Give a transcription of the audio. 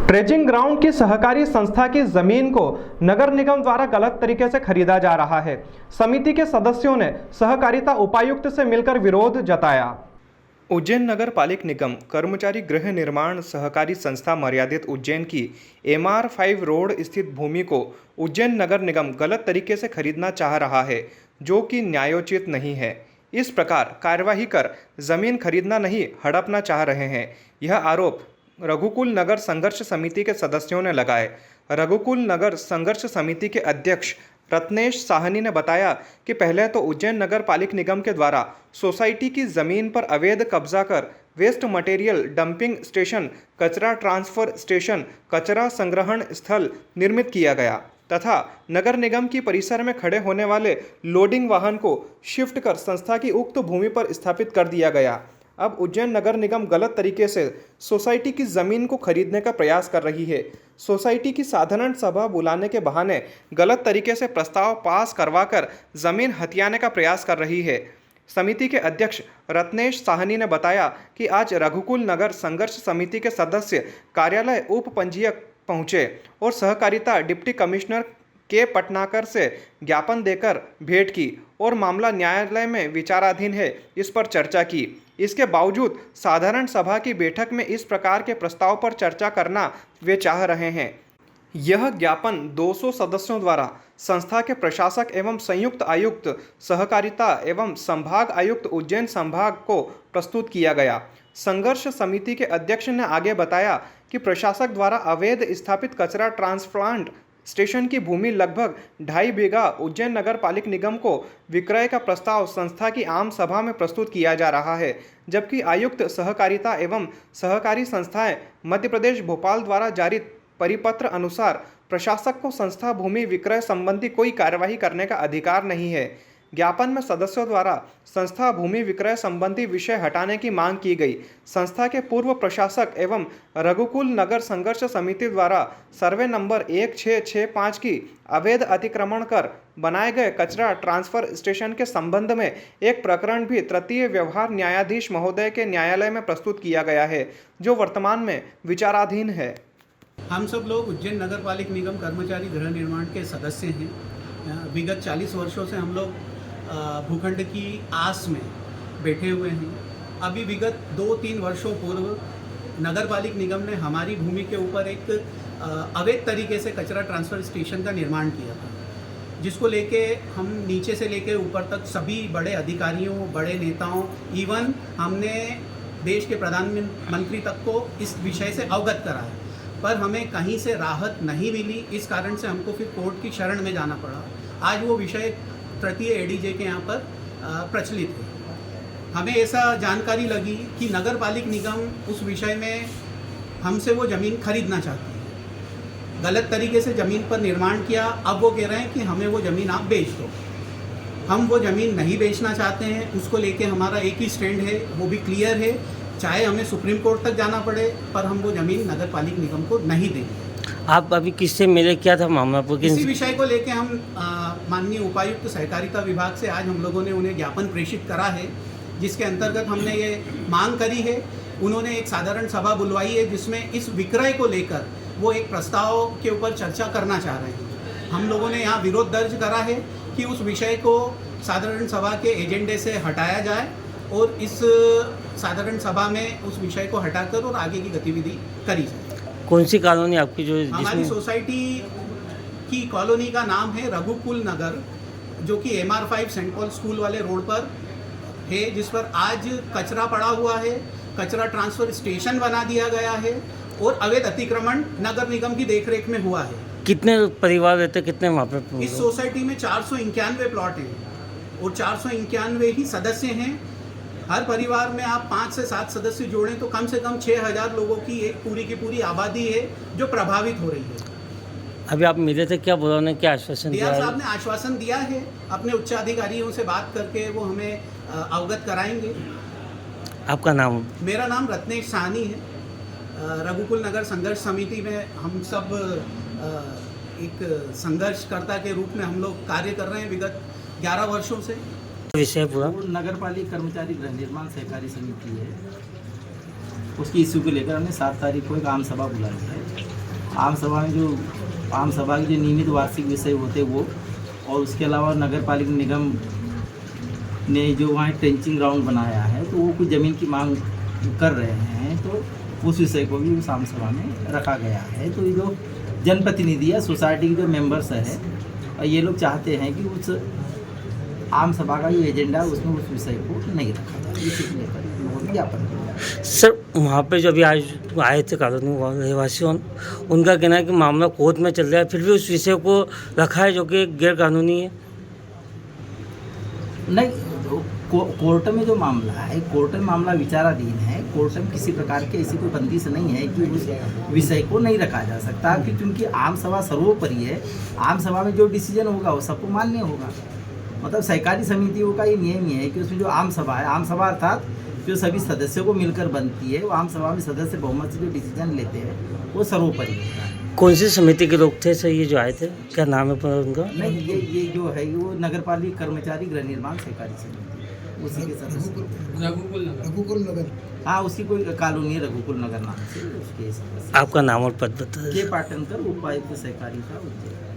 ट्रेजिंग ground की सहकारी संस्था की जमीन को नगर निगम द्वारा गलत तरीके से खरीदा जा रहा है। समिति के सदस्यों ने सहकारिता उपायुक्त से मिलकर विरोध जताया। उज्जैन नगर पालिक निगम कर्मचारी गृह निर्माण सहकारी संस्था मर्यादित उज्जैन की MR5 रोड स्थित भूमि को उज्जैन नगर निगम गलत तरीके से खरीदना चाह रहा है, जो कि न्यायोचित नहीं है। इस प्रकार कार्यवाही कर जमीन खरीदना नहीं हड़पना चाह रहे हैं। यह आरोप रघुकुल नगर संघर्ष समिति के सदस्यों ने लगाए। रघुकुल नगर संघर्ष समिति के अध्यक्ष रत्नेश साहनी ने बताया कि पहले तो उज्जैन नगर पालिक निगम के द्वारा सोसाइटी की जमीन पर अवैध कब्जा कर वेस्ट मटेरियल डंपिंग स्टेशन, कचरा ट्रांसफर स्टेशन, कचरा संग्रहण स्थल निर्मित किया गया तथा नगर निगम की परिसर में खड़े होने वाले लोडिंग वाहन को शिफ्ट कर संस्था की उक्त भूमि पर स्थापित कर दिया गया। अब उज्जैन नगर निगम गलत तरीके से सोसाइटी की ज़मीन को खरीदने का प्रयास कर रही है। सोसाइटी की साधारण सभा बुलाने के बहाने गलत तरीके से प्रस्ताव पास करवाकर ज़मीन हथियाने का प्रयास कर रही है। समिति के अध्यक्ष रत्नेश साहनी ने बताया कि आज रघुकुल नगर संघर्ष समिति के सदस्य कार्यालय उप पंजीयक पहुंचे और सहकारिता डिप्टी कमिश्नर के पटनाकर से ज्ञापन देकर भेंट की और मामला न्यायालय में विचाराधीन है, इस पर चर्चा की। इसके बावजूद साधारण सभा की बैठक में इस प्रकार के प्रस्ताव पर चर्चा करना वे चाह रहे हैं। यह ज्ञापन 200 सदस्यों द्वारा संस्था के प्रशासक एवं संयुक्त आयुक्त सहकारिता एवं संभाग आयुक्त उज्जैन संभाग को प्रस्तुत किया गया। संघर्ष समिति के अध्यक्ष ने आगे बताया कि प्रशासक द्वारा अवैध स्थापित कचरा ट्रांसप्लांट स्टेशन की भूमि लगभग 2.5 बीघा उज्जैन नगर पालिक निगम को विक्रय का प्रस्ताव संस्था की आम सभा में प्रस्तुत किया जा रहा है, जबकि आयुक्त सहकारिता एवं सहकारी संस्थाएं मध्य प्रदेश भोपाल द्वारा जारी परिपत्र अनुसार प्रशासक को संस्था भूमि विक्रय संबंधी कोई कार्यवाही करने का अधिकार नहीं है। ज्ञापन में सदस्यों द्वारा संस्था भूमि विक्रय संबंधी विषय हटाने की मांग की गई। संस्था के पूर्व प्रशासक एवं रघुकुल नगर संघर्ष समिति द्वारा सर्वे नंबर 1665 की अवैध अतिक्रमण कर बनाए गए कचरा ट्रांसफर स्टेशन के संबंध में एक प्रकरण भी तृतीय व्यवहार न्यायाधीश महोदय के न्यायालय में प्रस्तुत किया गया है, जो वर्तमान में विचाराधीन है। हम सब लोग उज्जैन नगर पालिक निगम कर्मचारी गृह निर्माण के सदस्य हैं। विगत 40 वर्षों से हम लोग भूखंड की आस में बैठे हुए हैं। अभी विगत 2-3 वर्षों पूर्व नगर पालिक निगम ने हमारी भूमि के ऊपर एक अवैध तरीके से कचरा ट्रांसफ़र स्टेशन का निर्माण किया था, जिसको लेके हम नीचे से लेके ऊपर तक सभी बड़े अधिकारियों, बड़े नेताओं, इवन हमने देश के प्रधानमंत्री तक को इस विषय से अवगत कराया, पर हमें कहीं से राहत नहीं मिली। इस कारण से हमको फिर कोर्ट की शरण में जाना पड़ा। आज वो विषय तृतीय एडीजे के यहाँ पर प्रचलित है। हमें ऐसा जानकारी लगी कि नगर पालिक निगम उस विषय में हमसे वो ज़मीन खरीदना चाहती है। गलत तरीके से ज़मीन पर निर्माण किया। अब वो कह रहे हैं कि हमें वो ज़मीन आप बेच दो। हम वो ज़मीन नहीं बेचना चाहते हैं। उसको लेके हमारा एक ही स्टैंड है, वो भी क्लियर है। चाहे हमें सुप्रीम कोर्ट तक जाना पड़े, पर हम वो ज़मीन नगर पालिक निगम को नहीं देंगे। आप अभी किससे मिले, क्या था मामला? इसी विषय को लेके हम माननीय उपायुक्त सहकारिता विभाग से आज हम लोगों ने उन्हें ज्ञापन प्रेषित करा है, जिसके अंतर्गत हमने ये मांग करी है। उन्होंने एक साधारण सभा बुलवाई है, जिसमें इस विक्रय को लेकर वो एक प्रस्ताव के ऊपर चर्चा करना चाह रहे हैं। हम लोगों ने यहाँ विरोध दर्ज करा है कि उस विषय को साधारण सभा के एजेंडे से हटाया जाए और इस साधारण सभा में उस विषय को हटाकर और आगे की गतिविधि करी जाए। कौन सी कॉलोनी आपकी? जो हमारी सोसाइटी की कॉलोनी का नाम है रघुकुल नगर, जो कि MR5 सेंट पॉल स्कूल वाले रोड पर है, जिस पर आज कचरा पड़ा हुआ है, कचरा ट्रांसफर स्टेशन बना दिया गया है और अवैध अतिक्रमण नगर निगम की देखरेख में हुआ है। कितने परिवार रहते, कितने वहाँ पे? इस सोसाइटी में 491 प्लॉट हैं और 491 ही सदस्य हैं। हर परिवार में आप 5 से 7 सदस्य जोड़ें तो कम से कम 6000 लोगों की एक पूरी की पूरी आबादी है जो प्रभावित हो रही है। अभी आप मिले थे, क्या बोला उन्होंने, क्या आश्वासन दिया? साहब ने आश्वासन दिया है, अपने उच्चाधिकारियों से बात करके वो हमें अवगत कराएंगे। आपका नाम? मेरा नाम रत्नेश साहनी है। रघुकुल नगर संघर्ष समिति में हम सब एक संघर्षकर्ता के रूप में हम लोग कार्य कर रहे हैं विगत 11 वर्षों से। विषय पूरा नगर पालिक कर्मचारी गृह निर्माण सहकारी समिति है, उसकी इश्यू को लेकर हमने 7 तारीख को एक आम सभा बुलाई है। आम सभा में जो आम सभा के जो नियमित वार्षिक विषय होते वो, और उसके अलावा नगर पालिका निगम ने जो वहाँ ट्रेंचिंग ग्राउंड बनाया है तो वो कुछ ज़मीन की मांग कर रहे हैं, तो उस विषय को भी उस आम सभा में रखा गया है। तो ये जो जनप्रतिनिधि है, सोसाइटी के जो मेंबर्स है, और ये लोग चाहते हैं कि उस आम सभा का जो एजेंडा है उसमें उस विषय को नहीं रखा जाए, इसी लेकर लोगों ने ज्ञापन दिया। सर वहाँ पे जो अभी आज आए थे कॉलोनी रहवासियों, उनका कहना है कि मामला कोर्ट में चल रहा है, फिर भी उस विषय को रखा है जो कि गैर कानूनी है। नहीं, कोर्ट में जो मामला है, कोर्ट में मामला विचाराधीन है। कोर्ट में किसी प्रकार की ऐसी कोई बंदिश नहीं है कि उस विषय को नहीं रखा जा सकता, क्योंकि आम सभा सर्वोपरि है। आम सभा में जो डिसीजन होगा वो सबको मान्य होगा। मतलब सहकारी समितियों का ये नियम ही है कि उसमें जो आम सभा है, आम सभा अर्थात जो सभी सदस्यों को मिलकर बनती है, वो आम सभा में सदस्य बहुमत से जो डिसीजन लेते हैं वो सर्वोपरि होता है। कौन सी समिति के लोग थे सर ये जो आए थे, क्या नाम है उनका? नहीं, ये जो है वो नगर पालिका कर्मचारी गृह निर्माण सहकारी समिति, उसी के सदस्य रघुकुल नगर। हाँ, उसकी कोई कॉलोनी है रघुकुल नगर नाम से, उसके सदस्य। आपका नाम और पद बता के पाटनकर, उपायुक्त सहकारी था उज्जैन।